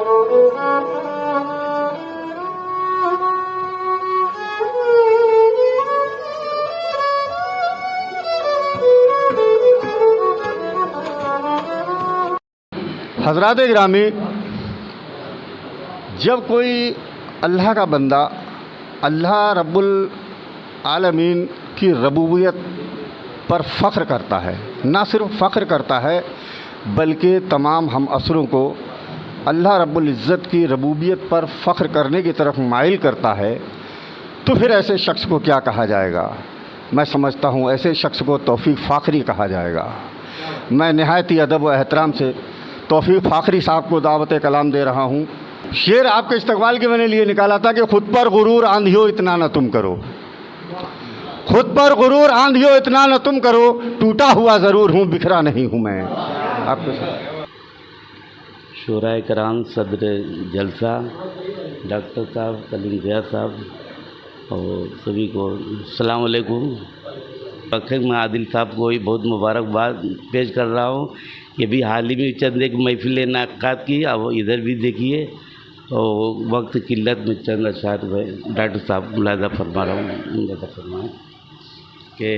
हज़रात गिरामी, जब कोई अल्लाह का बंदा अल्लाह रब्बुल आलमीन की रबूबियत पर फ़ख्र करता है, ना सिर्फ फ़ख्र करता है बल्कि तमाम हम असरों को अल्लाह रब्बुल इज़्ज़त की रबूबियत पर फ़ख्र करने की तरफ माइल करता है, तो फिर ऐसे शख्स को क्या कहा जाएगा? मैं समझता हूँ ऐसे शख्स को तौफ़ीक़ फ़ाखरी कहा जाएगा। मैं नहायत ही अदब व एहतराम से तौफ़ीक़ फ़ाखरी साहब को दावत कलाम दे रहा हूँ। शेर आपके इस्तक़बाल के मैंने लिए निकाला था कि ख़ुद पर गुरूर आंधियो इतना न तुम करो, खुद पर गुरूर आंधियो इतना न तुम करो, टूटा हुआ ज़रूर हूँ बिखरा नहीं हूँ मैं। आपके साथ शोराए कराम, सदर जलसा, डॉक्टर साहब, कलीम ज़िया साहब और सभी को अस्सलाम वालेकुम। आखिर मैं आदिल साहब को भी बहुत मुबारकबाद पेश कर रहा हूँ कि अभी हाल ही में चंद एक महफिल इनेकाद की, अब इधर भी देखिए और वक्त किल्लत में चंद अशार डॉक्टर साहब मुलाजा फरमा रहा हूँ। मुलाजा फरमाएँ कि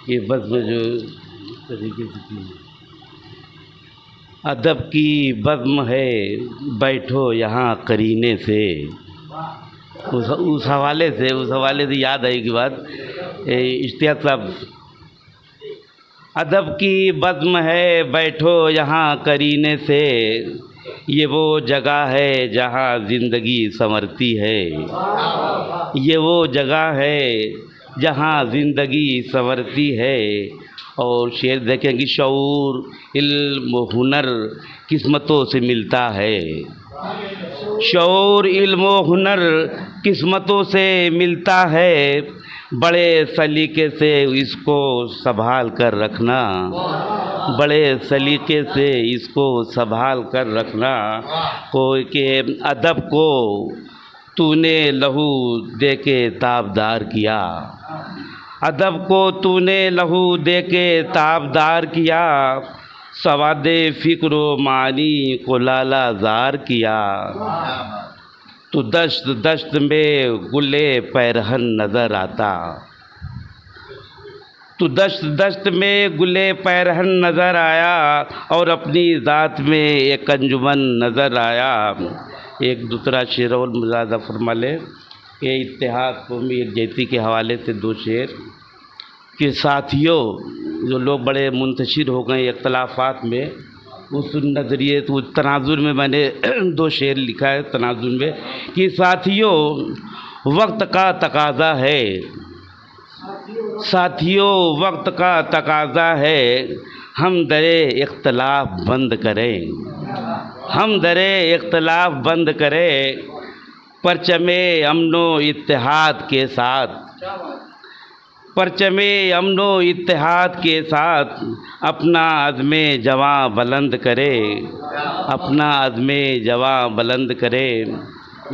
ये बस में जो तरीके से की अदब की बज़्म है बैठो यहाँ करीने से, उस हवाले से याद आई कि बात इश्तियाक साहब, अदब की बज़्म है बैठो यहाँ करीने से, ये वो जगह है जहाँ ज़िंदगी संवरती है, ये वो जगह है जहाँ ज़िंदगी संवरती है। और शेर देखें कि शऊर इल्म हुनर किस्मतों से मिलता है, शऊर इल्म हुनर किस्मतों से मिलता है, बड़े सलीके से इसको संभाल कर रखना, बड़े सलीके से इसको संभाल कर रखना। कोई के अदब को तूने लहू दे के ताबदार किया, अदब को तूने लहू दे के ताबदार किया, सवादे फ़िक्र व मानी को लाला ज़ार किया। तो दश्त दश्त में गुले पैरहन नज़र आता, तो दश्त दश्त में गुले पैरहन नज़र आया और अपनी ज़ात में एक अंजुमन नज़र आया। एक दूसरा शेर और मुलाज़ा फरमा ले कि इत्तेहाद कौमी यकजहती के हवाले से दो शेर कि साथियों, जो लोग बड़े मुंतशिर हो गए इख्तलाफात में, उस नज़रिए तो उस तनाजुर में मैंने दो शेर लिखा है तनाजुर में कि साथियों वक्त का तकाज़ा है, साथियों वक्त का तकाज़ा है, हम दरे इख्तलाफ बंद करें, हम दरे इख्तलाफ बंद करें, परचमे अमनो इत्तेहाद के साथ, परचमे अमनो इत्तेहाद के साथ अपना अज़्मे जवां बुलंद करे, अपना अज़्मे जवां बुलंद करे।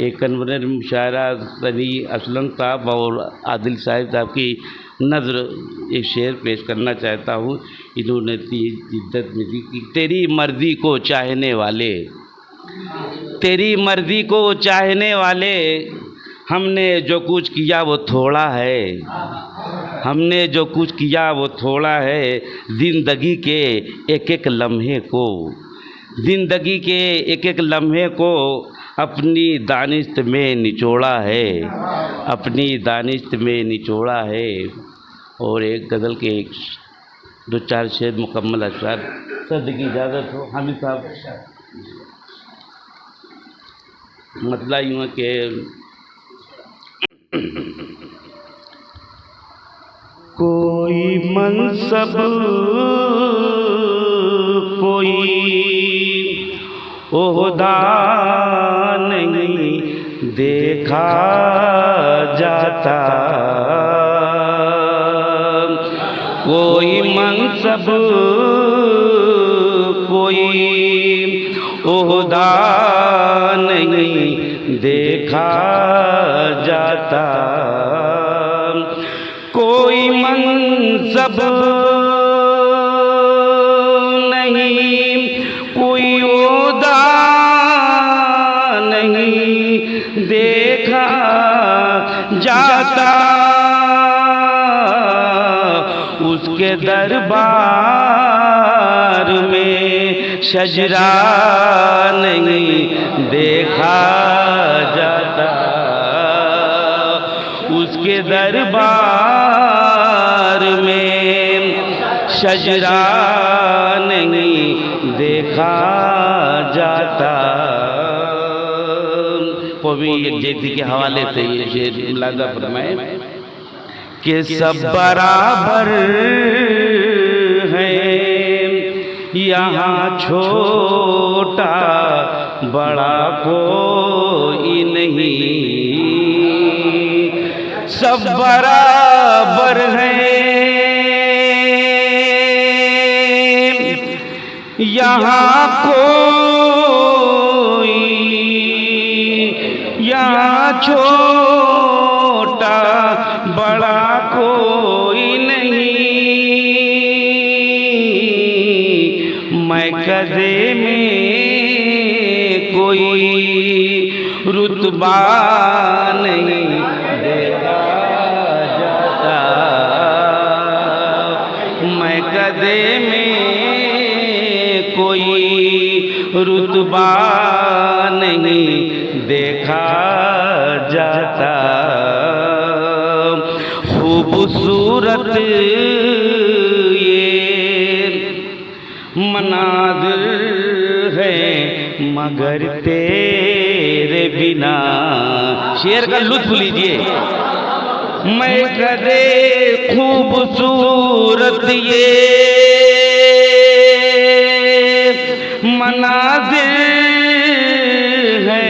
एक कन्वीनर मुशायरा सनी असलम साहब और आदिल साहब की नज़र एक शेर पेश करना चाहता हूँ। इन्होंने इज्जत में दी कि तेरी मर्ज़ी को चाहने वाले, तेरी मर्ज़ी को चाहने वाले, हमने जो कुछ किया वो थोड़ा है, हमने जो कुछ किया वो थोड़ा है, ज़िंदगी के एक एक लम्हे को, ज़िंदगी के एक एक लम्हे को अपनी दानिश्त में निचोड़ा है, अपनी दानिश्त में निचोड़ा है। और एक गज़ल के एक दो चार शेर मुकम्मल अशआर सद की इजाज़त हो। हामिद साहब, मतला यूँ है कि कोई मनसब कोई ओहदा नहीं देखा जाता, कोई मनसब कोई ओहदा नहीं देखा जाता, कोई मनसब उसके दरबार में शजरा नहीं देखा जाता, उसके दरबार में शजरा नहीं देखा जाता। कवि एक जैती के हवाले से ये शेर मुलाजा फरमाए कि सब बराबर हैं, यहाँ छोटा बड़ा कोई नहीं, सब बराबर हैं, यहाँ कोई, यहाँ छोटा बड़ा कोई नहीं, मैं कदे में कोई रुतबा नहीं देखा जाता, मैं कदे में कोई रुतबा नहीं देखा जाता। खूबसूरत ये मनाज़िर है मगर तेरे बिना, शेर का लुत्फ लीजिए। मैं कदे खूबसूरत ये मनाज़िर है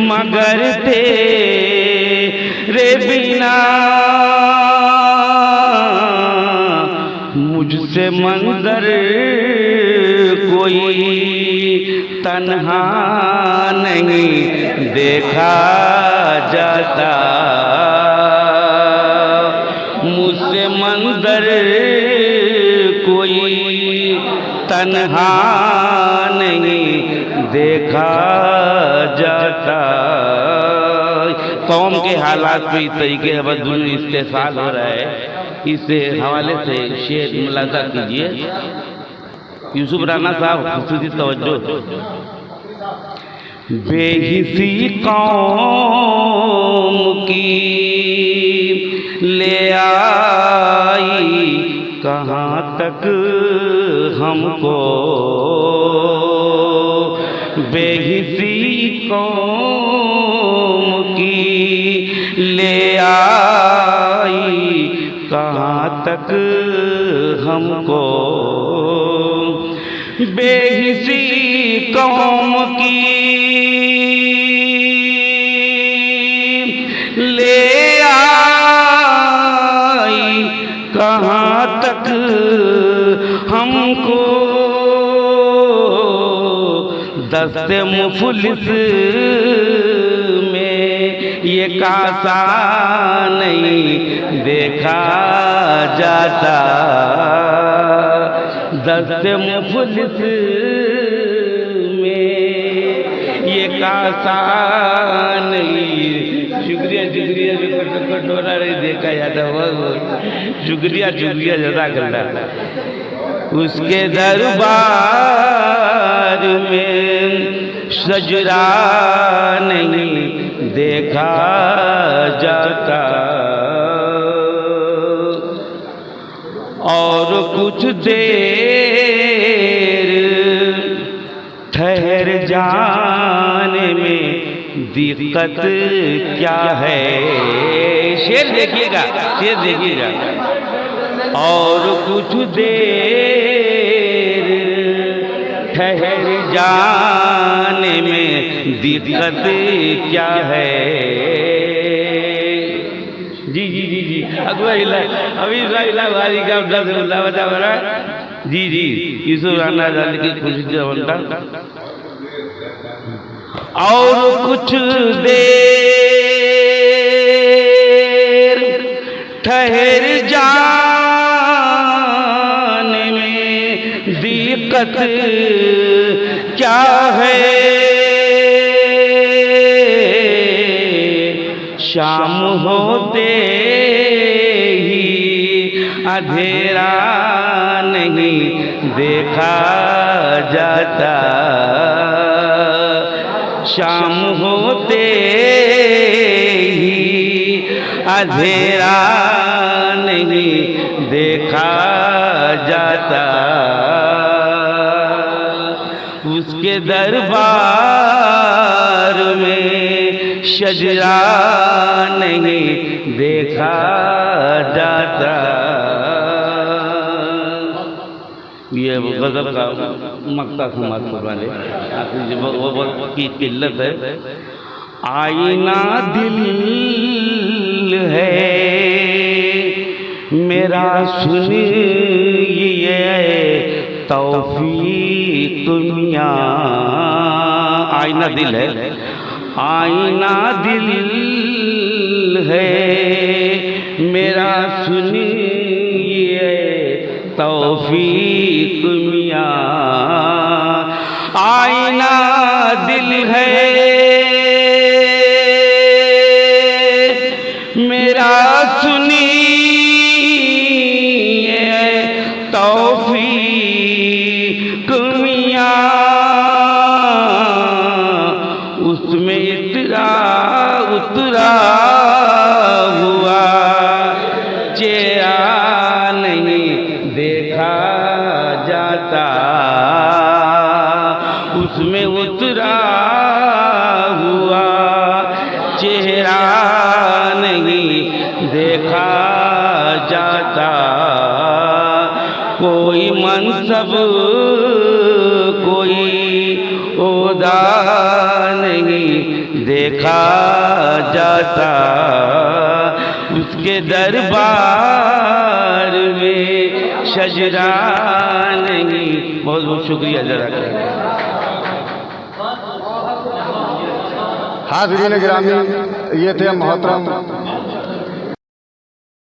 मगर तेरे बिना, मुझसे मंजर कोई तन्हा नहीं देखा जाता, मुझसे मंजर कोई तन्हा नहीं देखा जाता। कौम के हालात पे इस तरीके से बदल इस्तेसाल हो रहा है, इस हवाले से शेर मुलाजा कीजिए। यूसुफ राना साहब खुसूसी तवज्जो। बेहिसी कौम की ले आई कहाँ तक हमको, बेहिसी कौम की ले आई कहाँ तक हमको, बेहिसी कौम की ले आई कहाँ तक हमको, दस्ते मुफलिस में ये कासा नहीं देखा जाता, दस्ते मुफलिस में ये कासा नहीं। शुक्रिया शुक्रिया, कटोरा नहीं देखा जाता, बहुत शुक्रिया शुक्रिया जज़ाकल्लाह। उसके दरबार में शजरा नहीं देखा जाता, और कुछ देर ठहर जाने में दिक्कत क्या है। शेर देखिएगा, शेर देखिएगा। और कुछ देर ठहर जाने में दिक्कत क्या है। जी जी जी जी अकबर अभी वाली का बता रहा। जी जी यूसुफ राना की खुशी से बनता। और कुछ देर ठहर जाने में दिक्कत क्या है। शाम होते ही अंधेरा नहीं देखा जाता, शाम होते ही अंधेरा नहीं देखा जाता, उसके दरबार में शजरा नहीं देखा जाता। ये गज़ल का मक्ता समाज वाले वो की किल्लत है। आईना दिल है मेरा सुनिए तौफीक मियां, आईना दिल है, आईना दिल है मेरा सुनिए तौफीक मियां, आईना दिल है मेरा सुनिए तौफीक मियां, उसमें इतरा उतरा हुआ चेहरा नहीं देखा जाता, उसमें उतरा हुआ चेहरा नहीं देखा जाता, कोई मनसब कोई ओहदा नहीं देखा जाता, उसके दरबार में शजरा नहीं। बहुत बहुत शुक्रिया जज़ाकल्लाह। हाज़रीन गिरामी, ये थे मोहतरम